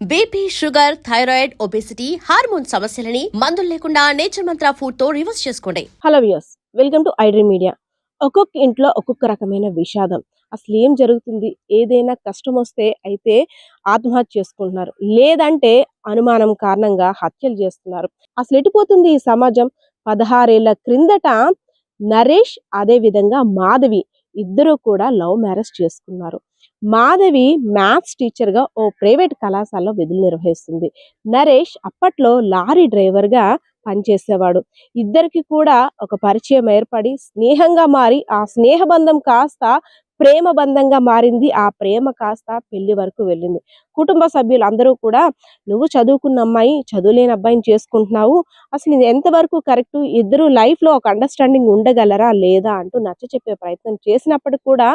BP, sugar, thyroid, obesity, hormone సమస్యలని మందులు లేకుండా నేచర్ మంత్ర ఫుడ్ తో రివర్స్ చేసుకోండి. Hello viewers, welcome to iDream media. ఒక్కొక్క ఇంట్లో ఒక్కొక్క రకమైన విషాదం. అసలు ఏం జరుగుతుంది? ఏదైనా కష్టం వస్తే అయితే ఆత్మహత్య చేసుకుంటున్నారు, లేదంటే అనుమానం కారణంగా హత్యలు చేస్తున్నారు. అసలు ఎటుపోతుంది ఈ సమాజం? 16 ఏళ్ల క్రిందట నరేష్, అదే విధంగా మాధవి ఇద్దరు కూడా లవ్ మ్యారేజ్ చేసుకున్నారు. మాధవి మ్యాథ్స్ టీచర్గా ఓ ప్రైవేట్ కళాశాలలో విధులు నిర్వహిస్తుంది. నరేష్ అప్పట్లో లారీ డ్రైవర్గా పనిచేసేవాడు. ఇద్దరికి కూడా ఒక పరిచయం ఏర్పడి స్నేహంగా మారి ఆ స్నేహబంధం కాస్త ప్రేమ బంధంగా మారింది. ఆ ప్రేమ కాస్త పెళ్లి వరకు వెళ్ళింది. కుటుంబ సభ్యులు అందరూ కూడా, నువ్వు చదువుకున్న అమ్మాయి చదువులేని అబ్బాయిని చేసుకుంటున్నావు, అసలు ఇది ఎంతవరకు కరెక్ట్, ఇద్దరు లైఫ్లో ఒక అండర్స్టాండింగ్ ఉండగలరా లేదా అంటూ నచ్చ చెప్పే ప్రయత్నం చేసినప్పటికి కూడా,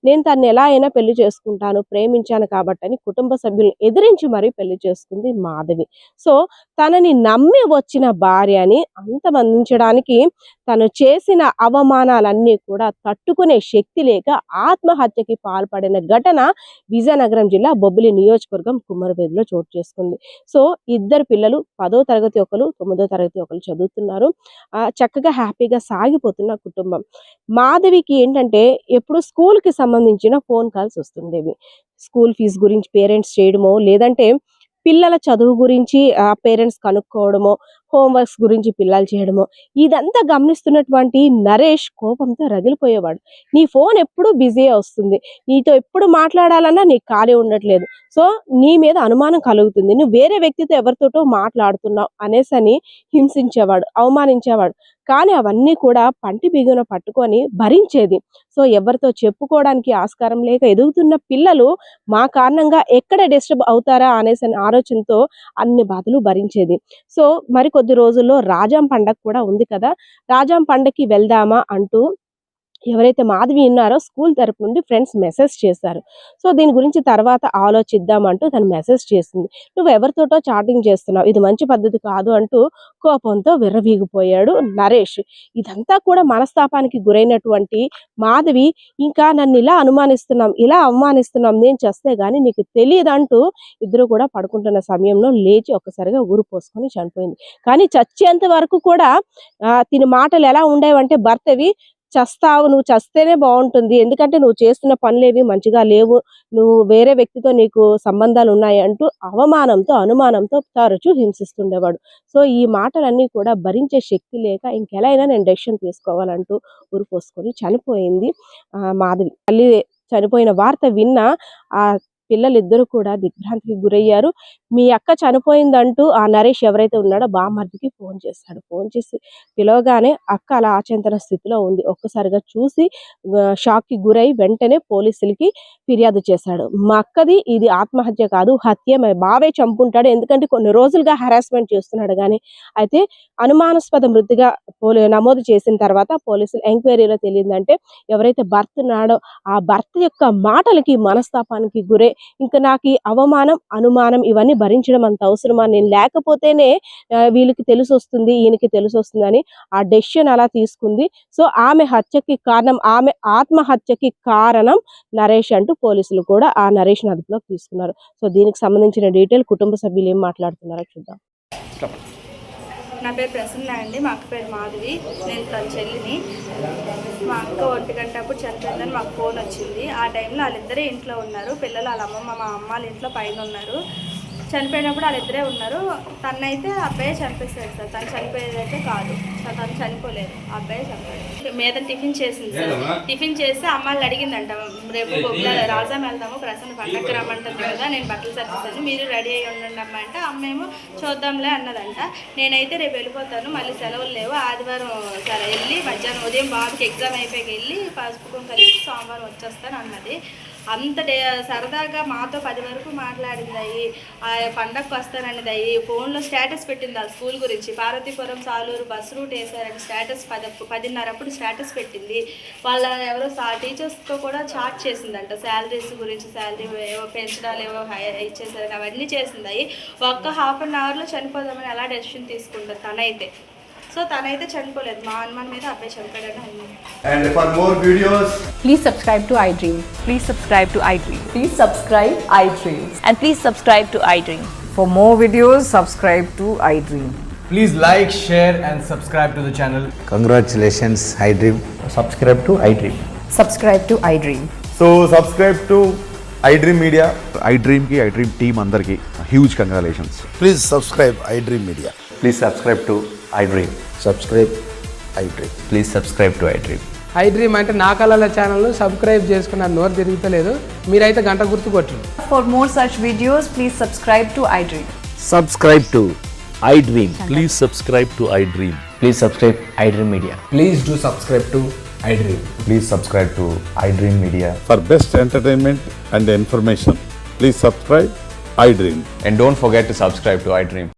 నేను తను ఎలా అయినా పెళ్లి చేసుకుంటాను, ప్రేమించాను కాబట్టి అని కుటుంబ సభ్యులను ఎదిరించి మరీ పెళ్లి చేసుకుంది మాధవి. సో తనని నమ్మి వచ్చిన భార్యని అంతమందించడానికి తను చేసిన అవమానాలన్నీ కూడా తట్టుకునే శక్తి లేక ఆత్మహత్యకి పాల్పడిన ఘటన విజయనగరం జిల్లా బొబ్బిలి నియోజకవర్గం కుమ్మరవేదిలో చోటు చేసుకుంది. సో ఇద్దరు పిల్లలు 10వ తరగతి ఒకరు, 9వ తరగతి ఒకరు చదువుతున్నారు. చక్కగా హ్యాపీగా సాగిపోతున్న కుటుంబం. మాధవికి ఏంటంటే ఎప్పుడు స్కూల్కి సంబంధించిన ఫోన్ కాల్స్ వస్తుండేవి. స్కూల్ ఫీజు గురించి పేరెంట్స్ చేయడమో, లేదంటే పిల్లల చదువు గురించి పేరెంట్స్ కనుక్కోవడమో, హోంవర్క్స్ గురించి పిల్లలు చేయడమో, ఇదంతా గమనిస్తున్నటువంటి నరేష్ కోపంతో రగిలిపోయేవాడు. నీ ఫోన్ ఎప్పుడు బిజీ వస్తుంది, నీతో ఎప్పుడు మాట్లాడాలన్నా నీకు ఖాళీ ఉండట్లేదు, సో నీ మీద అనుమానం కలుగుతుంది, నువ్వు వేరే వ్యక్తితో ఎవరితోటో మాట్లాడుతున్నావు అనేసని హింసించేవాడు, అవమానించేవాడు. కానీ అవన్నీ కూడా పంటి బిగున పట్టుకొని భరించేది. సో ఎవరితో చెప్పుకోవడానికి ఆస్కారం లేక ఎదుగుతున్న పిల్లలు మా కారణంగా ఎక్కడ డిస్టర్బ్ అవుతారా అనేసి ఆలోచనతో అన్ని బాధలు భరించేది. సో మరి కొద్ది రోజుల్లో రాజాం పండగ కూడా ఉంది కదా, రాజాం పండగకి వెళ్దామా అంటూ ఎవరైతే మాధవి ఉన్నారో స్కూల్ తరపు నుండి ఫ్రెండ్స్ మెసేజ్ చేశారు. సో దీని గురించి తర్వాత ఆలోచిద్దామంటూ తను మెసేజ్ చేసింది. నువ్వు ఎవరితోటో చాటింగ్ చేస్తున్నావు, ఇది మంచి పద్ధతి కాదు అంటూ కోపంతో విర్రవీగిపోయాడు నరేష్. ఇదంతా కూడా మనస్తాపానికి గురైనటువంటి మాధవి, ఇంకా నన్ను ఇలా అనుమానిస్తున్నాం, ఇలా అవమానిస్తున్నాం, నేను చేస్తే గానీ నీకు తెలియదంటూ ఇద్దరు కూడా పడుకుంటున్న సమయంలో లేచి ఒక్కసారిగా ఊరు పోసుకొని చనిపోయింది. కానీ చచ్చేంత వరకు కూడా తిని మాటలు ఎలా ఉండేవంటే, భర్తవి చస్తావు, నువ్వు చస్తేనే బాగుంటుంది, ఎందుకంటే నువ్వు చేస్తున్న పనులేవి మంచిగా లేవు, నువ్వు వేరే వ్యక్తితో నీకు సంబంధాలు ఉన్నాయి అంటూ అవమానంతో అనుమానంతో తరచూ హింసిస్తుండేవాడు. సో ఈ మాటలన్నీ కూడా భరించే శక్తి లేక ఇంకెలా అయినా నేను డెసిషన్ తీసుకోవాలంటూ ఊరు పోసుకొని చనిపోయింది మాధవి. మళ్ళీ చనిపోయిన వార్త విన్న ఆ పిల్లలిద్దరూ కూడా దిగ్భ్రాంతికి గురయ్యారు. మీ అక్క చనిపోయిందంటూ ఆ నరేష్ ఎవరైతే ఉన్నాడో బామర్దికి ఫోన్ చేశాడు. ఫోన్ చేసి పిలవగానే అక్క అలా ఆచంతన స్థితిలో ఉంది. ఒక్కసారిగా చూసి షాక్కి గురై వెంటనే పోలీసులకి ఫిర్యాదు చేశాడు. మా అక్కది ఇది ఆత్మహత్య కాదు, హత్య, బావే చంపుంటాడు, ఎందుకంటే కొన్ని రోజులుగా హెరాస్మెంట్ చేస్తున్నాడు. కానీ అయితే అనుమానాస్పద మృతిగా నమోదు చేసిన తర్వాత పోలీసులు ఎంక్వైరీలో తెలియదంటే, ఎవరైతే భర్త ఉన్నాడో ఆ భర్త యొక్క మాటలకి మనస్తాపానికి గురై, ఇంకా నాకు ఈ అవమానం అనుమానం ఇవన్నీ భరించడం అంత అవసరమా, నేను లేకపోతేనే వీళ్ళకి తెలిసి వస్తుంది, ఈయనకి తెలిసి వస్తుందని ఆ డెసిషన్ అలా తీసుకుంది. సో ఆమె హత్యకి కారణం, ఆమె ఆత్మహత్యకి కారణం నరేష్ అంటూ పోలీసులు కూడా ఆ నరేష్ అదుపులోకి తీసుకున్నారు. సో దీనికి సంబంధించిన డీటెయిల్ కుటుంబ సభ్యులు ఏం మాట్లాడుతున్నారో చూద్దాం. నా పేరు ప్రసన్న అండి, మా అక్క పేరు మాధవి, నేను తన చెల్లిని. మా అక్క 1 గంట అప్పుడు చనిపోయిందని మాకు ఫోన్ వచ్చింది. ఆ టైంలో వాళ్ళిద్దరే ఇంట్లో ఉన్నారు, పిల్లలు వాళ్ళ అమ్మమ్మ మా అమ్మ వాళ్ళ ఇంట్లో పైన ఉన్నారు. చనిపోయినప్పుడు వాళ్ళిద్దరే ఉన్నారు. తనైతే అబ్బాయి చంపేశాడు సార్, తను చనిపోయేదైతే కాదు, తను చనిపోలేదు, అబ్బాయి చనిపోయాడు. మీద టిఫిన్ చేసింది సార్. టిఫిన్ చేసి అమ్మాయిని అడిగిందంట, రేపు బొబ్బిల రాజాం వెళ్దాము, ప్రసన్న పండగకి రమ్మంటుంది కదా, నేను బట్టలు సర్దిస్తాను, మీరు రెడీ అయ్యి ఉండండి అమ్మ అంటే, అమ్మేమో చూద్దాంలే అన్నదంట. నేనైతే రేపు వెళ్ళిపోతాను, మళ్ళీ సెలవులు లేవు, ఆదివారం సరే వెళ్ళి మధ్యాహ్నం ఉదయం బాబుకి ఎగ్జామ్ అయిపోయి వెళ్ళి పసుపు కుంకుమ సోమవారం వచ్చేస్తాను అన్నది. అంత సరదాగా మాతో 10 వరకు మాట్లాడింది, పండగకు వస్తానన్నది, ఫోన్లో స్టేటస్ పెట్టింది ఆ స్కూల్ గురించి, పార్వతీపురం సాలూరు బస్ రూట్ వేసారని స్టేటస్ 10:30 అప్పుడు స్టేటస్ పెట్టింది. వాళ్ళ ఎవరో టీచర్స్తో కూడా చాట్ చేసిందంట, శాలరీస్ గురించి, శాలరీ ఏవో పెంచడాలు ఏవో ఇచ్చేసారని అవన్నీ చేసింది. ఒక్క ½ అన్ అవర్లో చనిపోదామని ఎలా డెసిషన్ తీసుకుంటారు తనైతే. సో తనైతే చనిపోలేదు, మా అనుమానం మీద అబ్బాయి చనిపోయాడని అయింది. And for more videos, Please subscribe to iDream. Please subscribe to iDream. Please subscribe iDream. And please subscribe to iDream. For more videos, subscribe to iDream. Please like, share and subscribe to the channel. Congratulations, iDream. Subscribe to iDream. Subscribe to iDream. so subscribe to iDream Media. iDream ki iDream team andarki huge congratulations. Please subscribe iDream Media. Please subscribe to iDream. Subscribe iDream. Please subscribe to iDream. iDream అంటే నా కళల channel subscribe చేసుకున్న నోరు తిరుగుతలేదు, మీరైతే గంట గుర్తు కొట్టండి. For more such videos, please subscribe to iDream. Subscribe to iDream. Please subscribe to iDream. Please subscribe iDream Media. Please do subscribe to iDream. Please subscribe to iDream Media. For best entertainment and information, please subscribe iDream. And don't forget to subscribe to iDream.